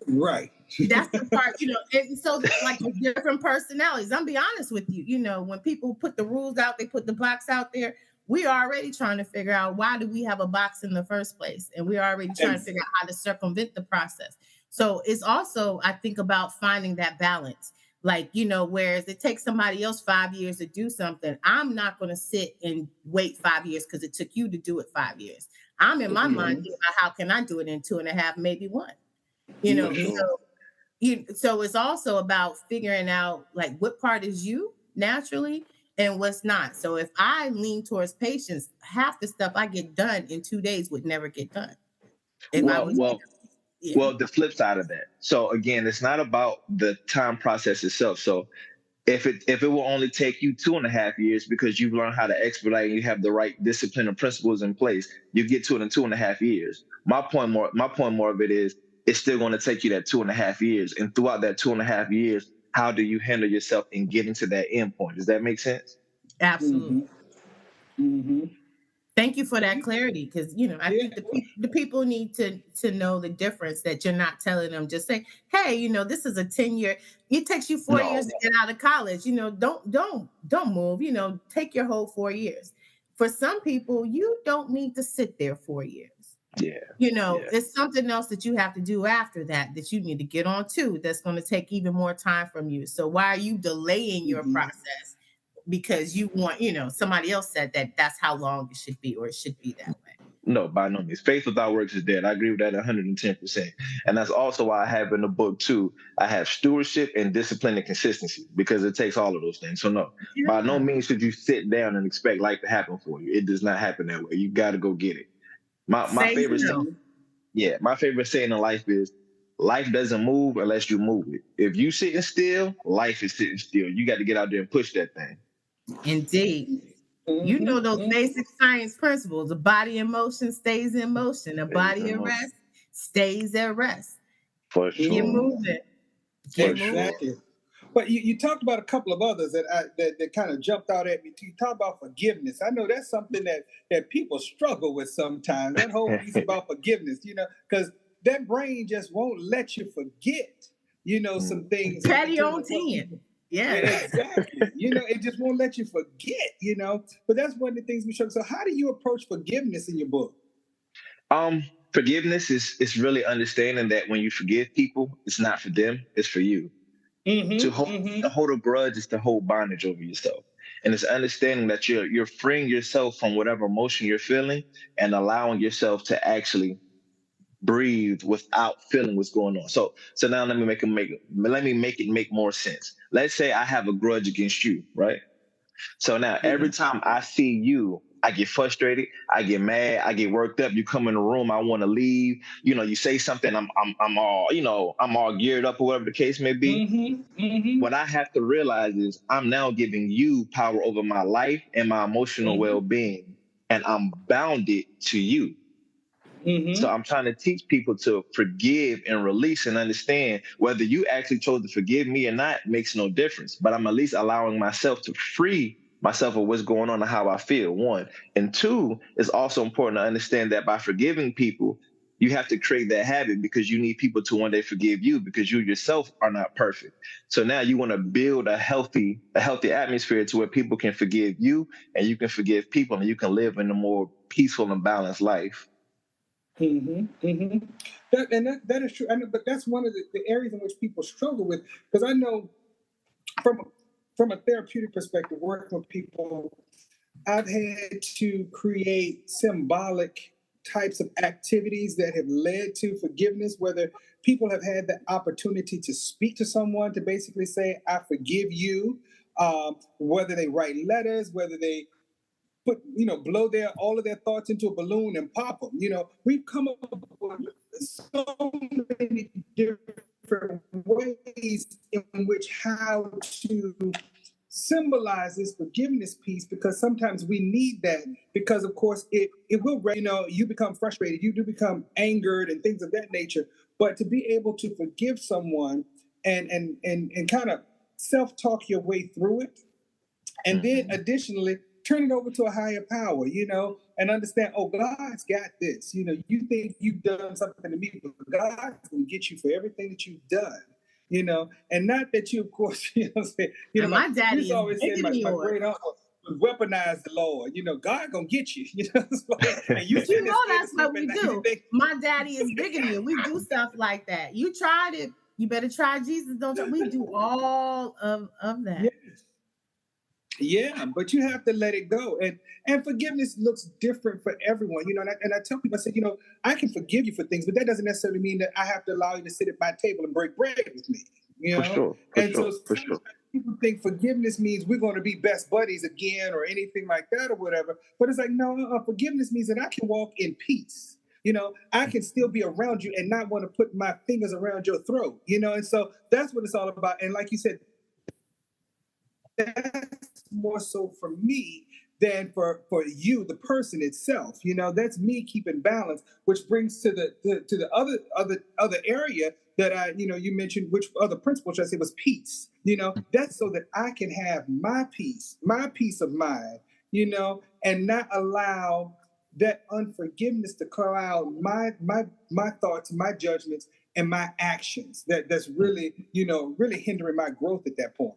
S5: Right.
S4: That's the part, and so like with different personalities. I'm be honest with you, when people put the rules out, they put the box out there. We are already trying to figure out, why do we have a box in the first place? And we're already trying to figure out how to circumvent the process. So it's also, I think, about finding that balance. Like, whereas it takes somebody else 5 years to do something, I'm not going to sit and wait 5 years because it took you to do it 5 years. I'm in my mind thinking about how can I do it in 2.5, maybe 1. So it's also about figuring out like what part is you naturally and what's not. So if I lean towards patience, half the stuff I get done in 2 days would never get done.
S6: Well, the flip side of that. So again, it's not about the time process itself. So if it will only take you 2.5 years because you've learned how to expedite and you have the right discipline and principles in place, you get to it in 2.5 years. My point more of it is, it's still going to take you that 2.5 years. And throughout that 2.5 years, how do you handle yourself in getting to that end point? Does that make sense?
S4: Absolutely. Thank you for that clarity, because I think the people need to know the difference, that you're not telling them, just say, hey, this is a 10-year. It takes you 4 years to get out of college. Don't move. Take your whole 4 years. For some people, you don't need to sit there 4 years. It's something else that you have to do after that you need to get on to, that's going to take even more time from you. So why are you delaying your process? Because you want, somebody else said that's how long it should be, or it should be that way.
S6: No, by no means. Faith without works is dead. I agree with that 110%. And that's also why I have in the book too, I have stewardship and discipline and consistency, because it takes all of those things. So no, by no means should you sit down and expect life to happen for you. It does not happen that way. You got to go get it. My favorite saying in life is, life doesn't move unless you move it. If you sitting still, life is sitting still. You got to get out there and push that thing.
S4: Indeed. Those basic science principles. A body in motion stays in motion. A body at rest stays at rest.
S6: For sure.
S4: Get moving.
S5: Exactly. But you talked about a couple of others that kind of jumped out at me too. You talked about forgiveness. I know that's something that people struggle with sometimes. That whole piece about forgiveness, because that brain just won't let you forget, some things.
S4: Patty on 10. Yeah,
S5: exactly. It just won't let you forget, But that's one of the things we struggle. So how do you approach forgiveness in your book?
S6: Forgiveness is really understanding that when you forgive people, it's not for them, it's for you. To hold a grudge is to hold bondage over yourself. And it's understanding that you're freeing yourself from whatever emotion you're feeling and allowing yourself to actually breathe without feeling what's going on. So now let me make it make more sense. Let's say I have a grudge against you, right? So now every time I see you, I get frustrated, I get mad, I get worked up. You come in the room, I want to leave. You say something, I'm all geared up or whatever the case may be. What I have to realize is I'm now giving you power over my life and my emotional well-being, and I'm bounded to you. So I'm trying to teach people to forgive and release and understand whether you actually chose to forgive me or not makes no difference. But I'm at least allowing myself to free myself of what's going on and how I feel, one. And two, it's also important to understand that by forgiving people, you have to create that habit because you need people to one day forgive you because you yourself are not perfect. So now you want to build a healthy atmosphere to where people can forgive you and you can forgive people and you can live in a more peaceful and balanced life.
S5: That is true. I know, but that's one of the areas in which people struggle with, because I know from a therapeutic perspective, working with people, I've had to create symbolic types of activities that have led to forgiveness, whether people have had the opportunity to speak to someone to basically say, I forgive you, whether they write letters, whether they blow all of their thoughts into a balloon and pop them. We've come up with so many different ways in which how to symbolize this forgiveness piece, because sometimes we need that, because of course it will, you become frustrated, you do become angered and things of that nature. But to be able to forgive someone and kind of self-talk your way through it, and then additionally turn it over to a higher power, and understand, oh, God's got this. You think you've done something to me, but God's going to get you for everything that you've done, and not that you, of course,
S4: my daddy
S5: always said my great uncle would weaponize the Lord. God going to get you. And
S4: that's what we do. My daddy is bigger than you. We do stuff like that. You tried it. You better try Jesus. We do all of that.
S5: Yes. Yeah, but you have to let it go. And forgiveness looks different for everyone, and I tell people, I say, I can forgive you for things, but that doesn't necessarily mean that I have to allow you to sit at my table and break bread with me,
S6: For sure.
S5: People think forgiveness means we're going to be best buddies again or anything like that or whatever. But it's like, no, forgiveness means that I can walk in peace. I can still be around you and not want to put my fingers around your throat, and so that's what it's all about. And like you said, that's more so for me than for you, the person itself. That's me keeping balance, which brings to the other area that you mentioned, which other principle should I say was peace. That's so that I can have my peace of mind, and not allow that unforgiveness to cloud my thoughts, my judgments, and my actions. That's really really hindering my growth at that point.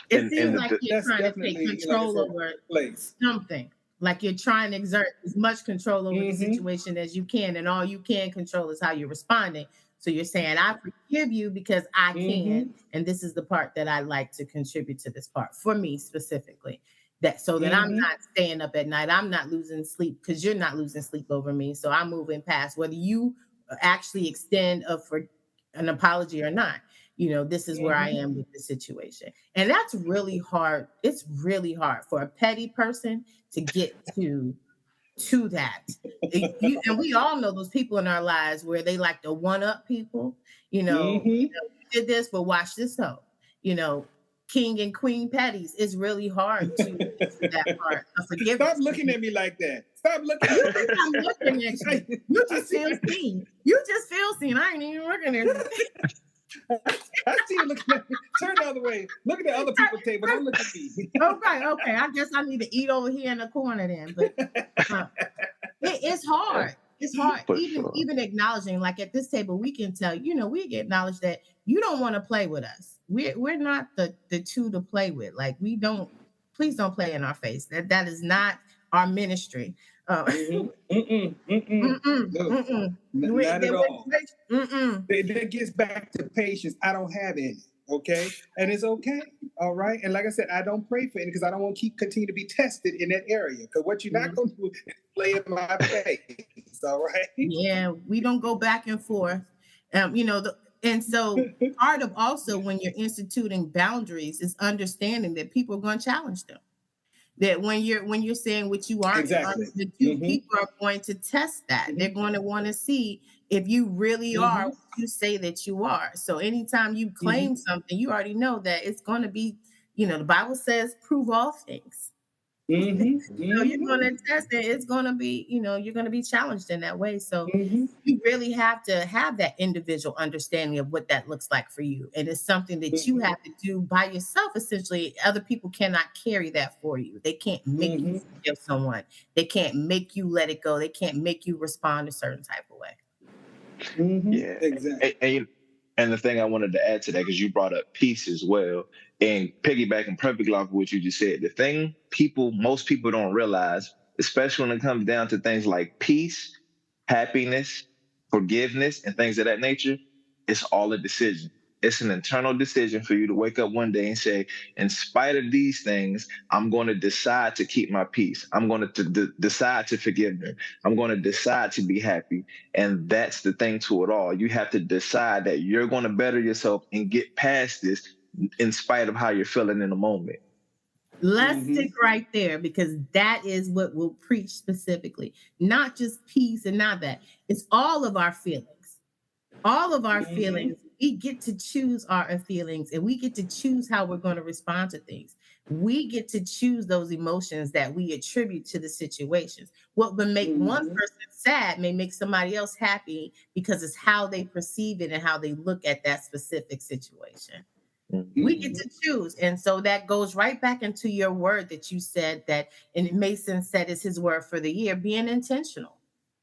S4: It seems like you're trying to take control over something. Like you're trying to exert as much control over the situation as you can, and all you can control is how you're responding. So you're saying, I forgive you because I can, and this is the part that I like to contribute to this part for me specifically. That I'm not staying up at night, I'm not losing sleep because you're not losing sleep over me. So I'm moving past whether you actually extend an apology or not. This is where I am with the situation. And that's really hard. It's really hard for a petty person to get to that. And we all know those people in our lives where they like to one-up people. You did this, but watch this though. King and Queen Petties. It's really hard to get to that part of forgiveness.
S5: Stop looking at me like that. Stop looking at me.
S4: I'm looking at you. You just feel seen. You just feel seen. I ain't even looking at you.
S5: I see you looking at me. Turn the other way. Look at the other people's table. Don't look at me.
S4: Okay. I guess I need to eat over here in the corner then. But it's hard. It's hard.
S6: For
S4: Even
S6: sure.
S4: even acknowledging, like at this table, we can tell, we acknowledge that you don't want to play with us. We're not the two to play with. Like please don't play in our face. That is not our ministry.
S5: No, not at all. That gets back to patience. I don't have any. Okay, and it's okay. All right, and like I said, I don't pray for any because I don't want to continue to be tested in that area. Because what you're not going to do is play in my face. All right.
S4: Yeah, we don't go back and forth. And so part of also when you're instituting boundaries is understanding that people are going to challenge them. That when you're saying what you aren't
S5: Exactly.
S4: to do, people are going to test that. They're going to want to see if you really are what you say that you are. So anytime you claim something, you already know that it's going to be, the Bible says, prove all things. So you're going to test it. It's going to be, you're going to be challenged in that way. So you really have to have that individual understanding of what that looks like for you. And it's something that you have to do by yourself. Essentially, other people cannot carry that for you. They can't make you forgive someone. They can't make you let it go. They can't make you respond a certain type of way.
S6: Yeah, exactly. And the thing I wanted to add to that, because you brought up peace as well, and piggybacking perfectly off of what you just said, the thing most people don't realize, especially when it comes down to things like peace, happiness, forgiveness, and things of that nature, it's all a decision. It's an internal decision for you to wake up one day and say, in spite of these things, I'm going to decide to keep my peace. I'm going to decide to forgive them. I'm going to decide to be happy. And that's the thing to it all. You have to decide that you're going to better yourself and get past this in spite of how you're feeling in the moment.
S4: Let's stick right there, because that is what we'll preach specifically. Not just peace and not that. It's all of our feelings. All of our feelings. We get to choose our feelings, and we get to choose how we're going to respond to things. We get to choose those emotions that we attribute to the situations. What would make one person sad may make somebody else happy, because it's how they perceive it and how they look at that specific situation. We get to choose. And so that goes right back into your word that you said that, and Mason said is his word for the year, being intentional.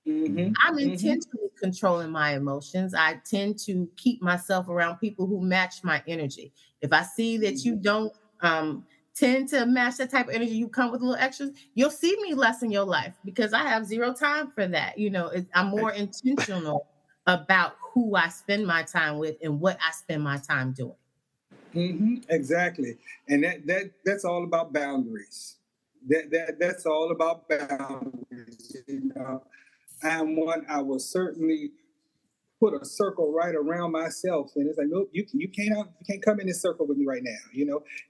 S4: I'm intentionally controlling my emotions. I tend to keep myself around people who match my energy. If I see that you don't tend to match that type of energy, you come with a little extras, you'll see me less in your life, because I have zero time for that. I'm more intentional about who I spend my time with and what I spend my time doing.
S5: Exactly. And that's all about boundaries. That's all about boundaries. I'm one, I will certainly put a circle right around myself, and it's like, nope, you can't come in this circle with me right now,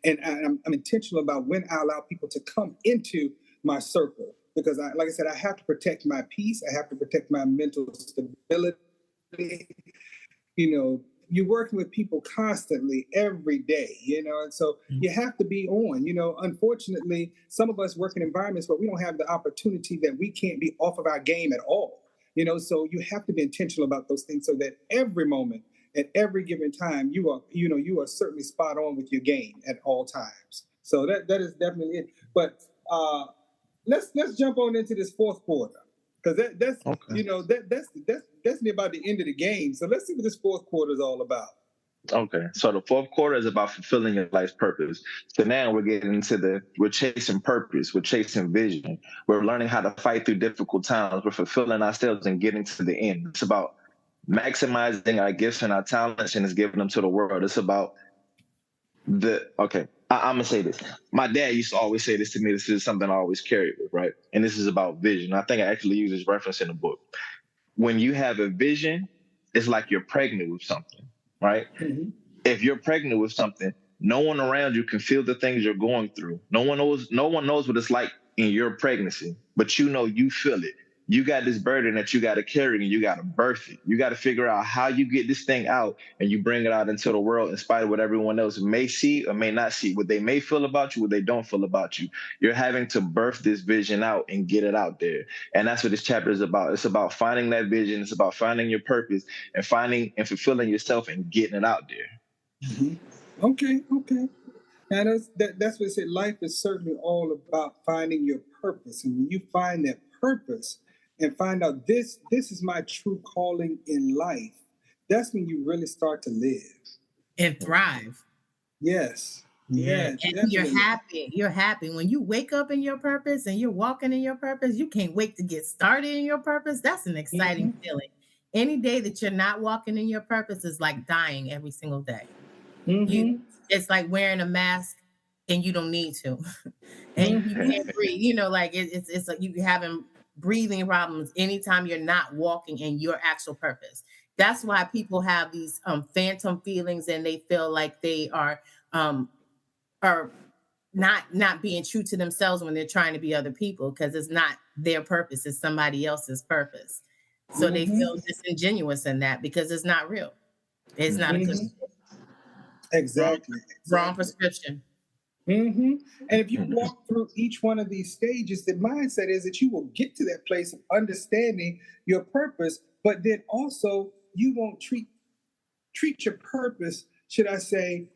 S5: And I'm intentional about when I allow people to come into my circle, because like I said, I have to protect my peace. I have to protect my mental stability. You're working with people constantly every day, and so you have to be on. Unfortunately, some of us work in environments where we don't have the opportunity, that we can't be off of our game at all. So you have to be intentional about those things, so that every moment, at every given time, you are certainly spot on with your game at all times. So that is definitely it. But let's jump on into this fourth quarter, because that's okay. That's about the end of the game. So let's see what this fourth quarter is all about.
S6: Okay, so the fourth quarter is about fulfilling your life's purpose. So now we're getting into we're chasing purpose, we're chasing vision, we're learning how to fight through difficult times, we're fulfilling ourselves and getting to the end. It's about maximizing our gifts and our talents, and it's giving them to the world. It's about I'm gonna say this. My dad used to always say this to me. This is something I always carry with, right? And this is about vision. I think I actually use this reference in the book. When you have a vision, it's like you're pregnant with something, right? If you're pregnant with something, no one around you can feel the things you're going through. No one knows what it's like in your pregnancy, but you feel it. you got this burden that you got to carry and you got to birth it. You got to figure out how you get this thing out and you bring it out into the world in spite of what everyone else may see or may not see, what they may feel about you, what they don't feel about you. You're having to birth this vision out and get it out there. And that's what this chapter is about. It's about finding that vision. It's about finding your purpose and finding and fulfilling yourself and getting it out there.
S5: Mm-hmm. Okay. Now that's what it said. Life is certainly all about finding your purpose. And when you find that purpose and find out this is my true calling in life, that's when you really start to live
S4: and thrive.
S5: Yes.
S4: Yeah, and you're happy. You're happy when you wake up in your purpose and you're walking in your purpose. You can't wait to get started in your purpose. That's an exciting feeling. Any day that you're not walking in your purpose is like dying every single day. It's like wearing a mask and you don't need to, and you can't breathe. You know, like it's like you having breathing problems anytime you're not walking in your actual purpose. That's why people have these phantom feelings and they feel like they are not being true to themselves when they're trying to be other people, because it's not their purpose, it's somebody else's purpose. So they feel disingenuous in that because it's not real. It's not a good
S5: exactly
S4: wrong prescription.
S5: And if you walk through each one of these stages, the mindset is that you will get to that place of understanding your purpose, but then also you won't treat your purpose, should I say,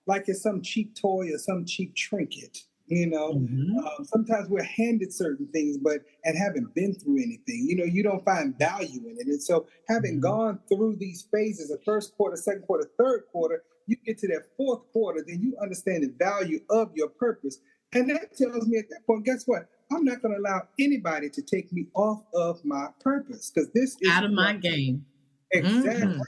S5: like it's some cheap toy or some cheap trinket. You know, sometimes we're handed certain things, and haven't been through anything. You know, you don't find value in it. And so having gone through these phases of first quarter, second quarter, third quarter, you get to that fourth quarter, then you understand the value of your purpose. And that tells me at that point, guess what? I'm not going to allow anybody to take me off of my purpose, because this is
S4: out of my game.
S5: Exactly.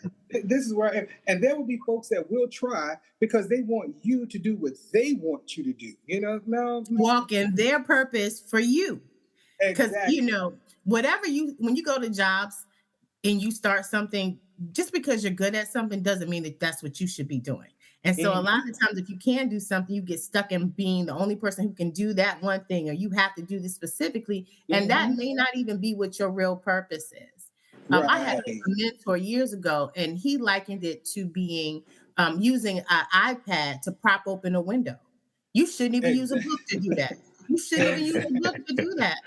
S5: This is where I am. And there will be folks that will try because they want you to do what they want you to do. You know, no.
S4: Walk in their purpose for you. Because,
S5: exactly.
S4: you know, when you go to jobs and you start something, just because you're good at something doesn't mean that that's what you should be doing. And so a lot of times, if you can do something, you get stuck in being the only person who can do that one thing, or you have to do this specifically. And that may not even be what your real purpose is. I had a mentor years ago, and he likened it to being using an iPad to prop open a window. You shouldn't even use a book to do that. You shouldn't even use a book to do that.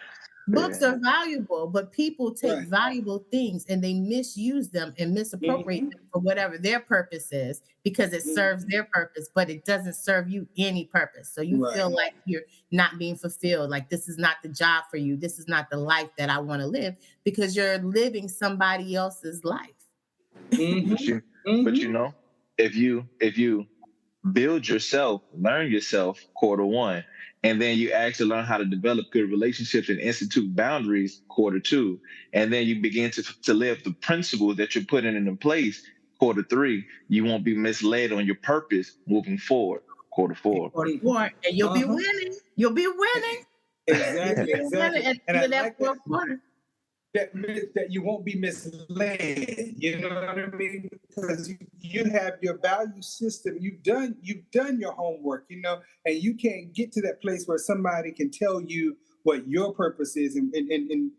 S4: Books are valuable, but people take valuable things and they misuse them and misappropriate them for whatever their purpose is, because it serves their purpose, but it doesn't serve you any purpose. So you feel like you're not being fulfilled, like this is not the job for you. This is not the life that I want to live, because you're living somebody else's life.
S6: But you know, if you build yourself, learn yourself, quarter one, and then you actually learn how to develop good relationships and institute boundaries, quarter two, and then you begin to live the principles that you're putting into place, quarter three, you won't be misled on your purpose moving forward, quarter four.
S4: Quarter four, and you'll be winning. You'll be winning.
S5: Exactly.
S4: And I like that quarter.
S5: That you won't be misled, you know what I mean? Because you have your value system. You've done your homework, you know, and you can't get to that place where somebody can tell you what your purpose is, and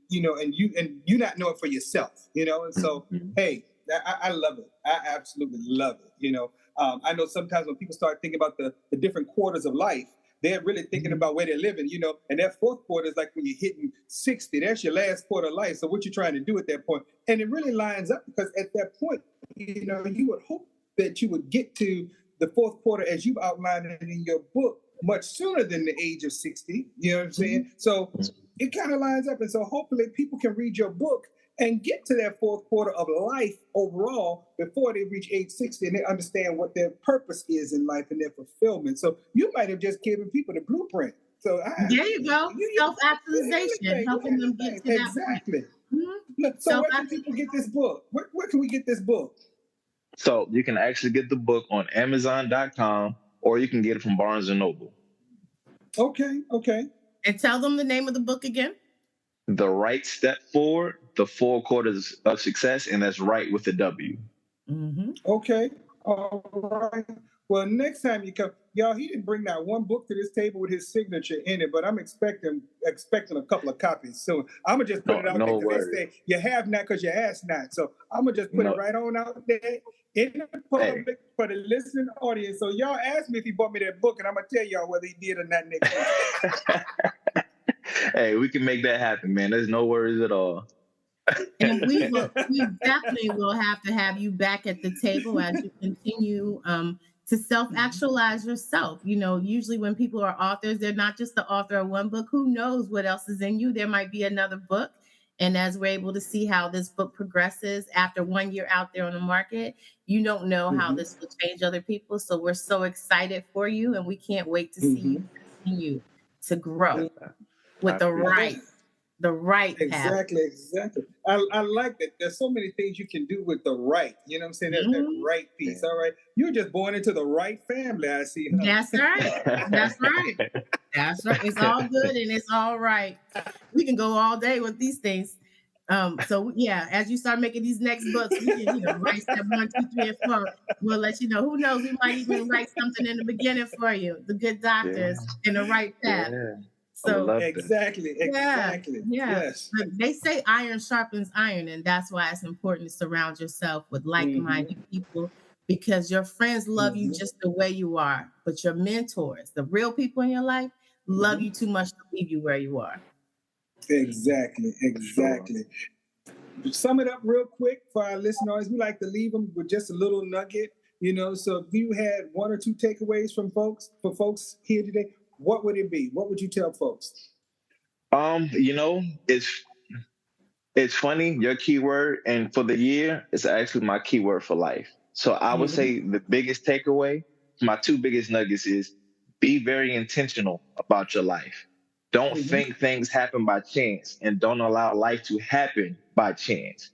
S5: you know, and you not know it for yourself, you know. And so, hey, I love it. I absolutely love it. You know, I know sometimes when people start thinking about the different quarters of life, they're really thinking about where they're living, you know, and that fourth quarter is like when you're hitting 60, that's your last quarter of life. So what you're trying to do at that point, and it really lines up, because at that point, you know, you would hope that you would get to the fourth quarter as you've outlined it in your book much sooner than the age of 60. You know what I'm saying? So it kind of lines up. And so hopefully people can read your book and get to that fourth quarter of life overall before they reach age 60, and they understand what their purpose is in life and their fulfillment. So you might have just given people the blueprint. So
S4: there you go. Self-actualization, helping them get to that
S5: exactly. Look, so where can people get this book? Where can we get this book?
S6: So you can actually get the book on Amazon.com, or you can get it from Barnes & Noble.
S5: Okay.
S4: And tell them the name of the book again.
S6: The Wright Step Forward, the 4 Quarters of Success, and that's Wright with a W.
S5: Okay. All right. Well, next time you come, y'all, he didn't bring that one book to this table with his signature in it, but I'm expecting a couple of copies soon. I'm gonna just put it out there because they say you have not because you ask not. So I'm gonna just put it right on out there in the public for the listening audience. So y'all ask me if he bought me that book, and I'm gonna tell y'all whether he did or not next week.
S6: Hey, we can make that happen, man. There's no worries at all.
S4: And we definitely will have to have you back at the table as you continue to self-actualize yourself. You know, usually when people are authors, they're not just the author of one book. Who knows what else is in you? There might be another book. And as we're able to see how this book progresses after 1 year out there on the market, you don't know how this will change other people. So we're so excited for you, and we can't wait to see you continue to grow with the right path.
S5: Exactly. I like that. There's so many things you can do with the right. You know what I'm saying? There's that right piece. All right. You're just born into the right family, I see. Huh?
S4: That's right. That's right. It's all good and it's all right. We can go all day with these things. So yeah, as you start making these next books, we can, write step 1, 2, 3, and 4. We'll let you know. Who knows? We might even write something in the beginning for you. The good doctors in the right path.
S6: Yeah.
S5: So exactly.
S4: Yeah.
S5: Yes.
S4: But they say iron sharpens iron, and that's why it's important to surround yourself with like-minded people, because your friends love you just the way you are, but your mentors, the real people in your life, love you too much to leave you where you are.
S5: Exactly. Sure. Sum it up real quick for our listeners. We like to leave them with just a little nugget, So if you had 1 or 2 takeaways for folks here today, what would it be? What would you tell folks?
S6: It's funny, your keyword, and for the year, it's actually my keyword for life. So I would say the biggest takeaway, my 2 biggest nuggets is be very intentional about your life. Don't think things happen by chance, and don't allow life to happen by chance.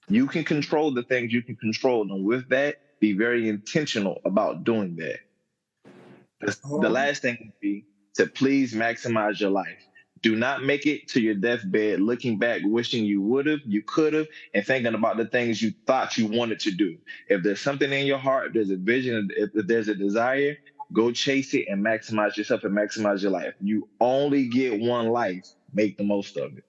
S6: You can control the things you can control, and with that, be very intentional about doing that. The last thing would be to please maximize your life. Do not make it to your deathbed looking back, wishing you would have, you could have, and thinking about the things you thought you wanted to do. If there's something in your heart, there's a vision, if there's a desire, go chase it and maximize yourself and maximize your life. You only get one life. Make the most of it.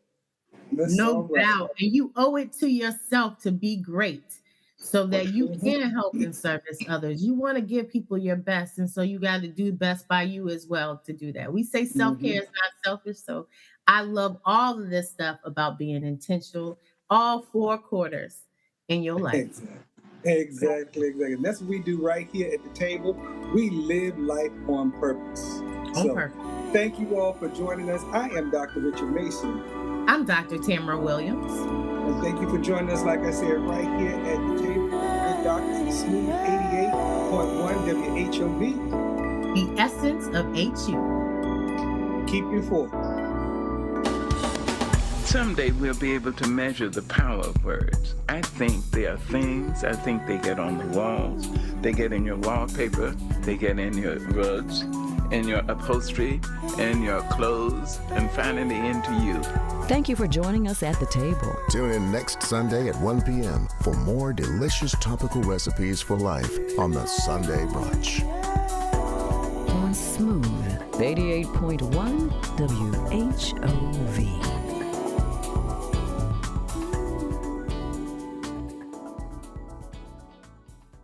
S4: No doubt. And you owe it to yourself to be great, so that you can help and service others. You want to give people your best, and so you got to do best by you as well to do that. We say self-care is not selfish, so I love all of this stuff about being intentional, all 4 quarters in your life.
S5: Exactly. And that's what we do right here at the table. We live life on purpose. Thank you all for joining us. I am Dr. Richard Mason.
S4: I'm Dr. Tamara Williams.
S5: And thank you for joining us, like I said, right here at the table with Dr. Smooth 88.1 WHOV.
S4: The essence of HU.
S5: Keep you forward.
S1: Someday we'll be able to measure the power of words. I think they are things. I think they get on the walls. They get in your wallpaper. They get in your rugs, in your upholstery, in your clothes, and finally into you.
S2: Thank you for joining us at the table.
S3: Tune in next Sunday at 1 p.m. for more delicious topical recipes for life on the Sunday Brunch.
S2: On Smooth 88.1 WHOV.